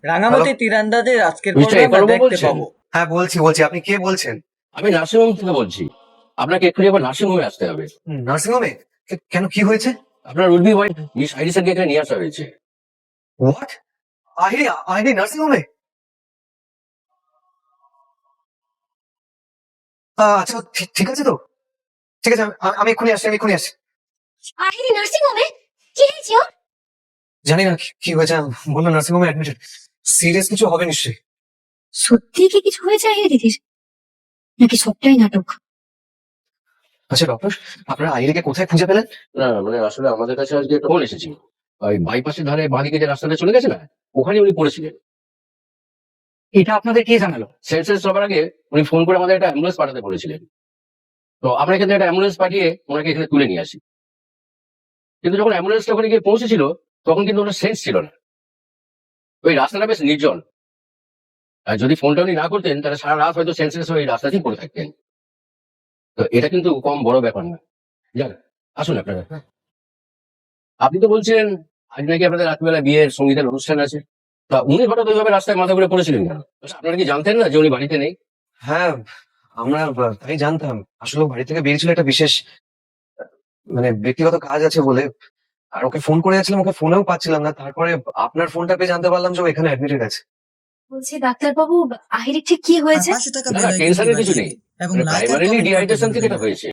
Rangamati hello. তীরন্দাজের আজকের mister পর্বে আমরা একলব্য দেখতে বলছেন? পাবো। হ্যাঁ, বলছি আপনি কে বলছেন? আমি নার্সিংহোম থেকে বলছি। আপনাকে এক্ষুনি আবার নার্সিংহোমে আসতে হবে। নার্সিংহোমে? কেন, কি হয়েছে? আপনার উইল বি ওয়াইফ মিস আইরিসাকে এখানে নিয়ে আসা হয়েছে। হোয়াট? আহিরি আহিরি নার্সিংহোমে? আচ্ছা, ঠিক আছে তো? ঠিক আছে, আমি এক্ষুনি আসছি, আহিরি নার্সিং হোমে কি হয়েছে ওর? জানি না কি হয়েছে, বললো নার্সিংহোমে অ্যাডমিটেড। সিরিয়াস কিছু হবে নিশ্চয়ই। সত্যি কি কিছু হয়েছে আহিরি দিদির, নাকি সবটাই নাটক? আচ্ছা ডক্টর, আপনারা আহিরিকে কোথায় খুঁজে পেলেন? না মানে আসলে আমাদের কাছে আজকে একটা ফোন এসেছিল। ওই বাইপাসের ধারে বাঁদিকে যে রাস্তাটা চলে গেছে না, ওখানে উনি পড়েছিলেন। এটা আপনাদের কে জানালো? সেন্সেস সবার আগে উনি ফোন করে আমাদের একটা অ্যাম্বুলেন্স পাঠাতে বলেছিলেন। তো আমরা এখানে একটা অ্যাম্বুলেন্স পাঠিয়ে ওনাকে এখানে তুলে নিয়ে আসি। কিন্তু যখন অ্যাম্বুলেন্সটা ওখানে গিয়ে পৌঁছেছিল তখন কিন্তু ওনার সেন্স ছিল না। ওই রাস্তাটা বেশ নির্জন, আর যদি ফোনটা উনি না করতেন তাহলে সারা রাত হয়তো সেন্সলেস হয়ে এই রাস্তাতেই পড়ে থাকতেন। তো এটা কিন্তু কম বড় ব্যাপার না। যান আসুন আপনারা। আপনি তো বলছেন আজ নাকি আপনাদের রাত্রিবেলা বিয়ের সঙ্গীতের অনুষ্ঠান আছে, তা উনি হঠাৎ ওইভাবে রাস্তায় মাথা ঘুরে পড়েছিলেন কেন? আচ্ছা, আপনারা কি জানতেন না যে উনি বাড়িতে নেই? হ্যাঁ, আমরা তাই জানতাম। আসলে ও বাড়ি থেকে বেরিয়েছিল একটা বিশেষ মানে ব্যক্তিগত কাজ আছে বলে। আর ওকে ফোন করে যাচ্ছিলাম, ওকে ফোনেও পাচ্ছিলাম না। তারপরে আপনার ফোনটা পেয়ে জানতে পারলাম যে ও এখানে অ্যাডমিটেড আছে। বলছি ডাক্তারবাবু, আহিরি ঠিক কি হয়েছে? না টেনশনের কিছু নেই, প্রাইমারিলি ডিহাইড্রেশন থেকে এটা হয়েছে।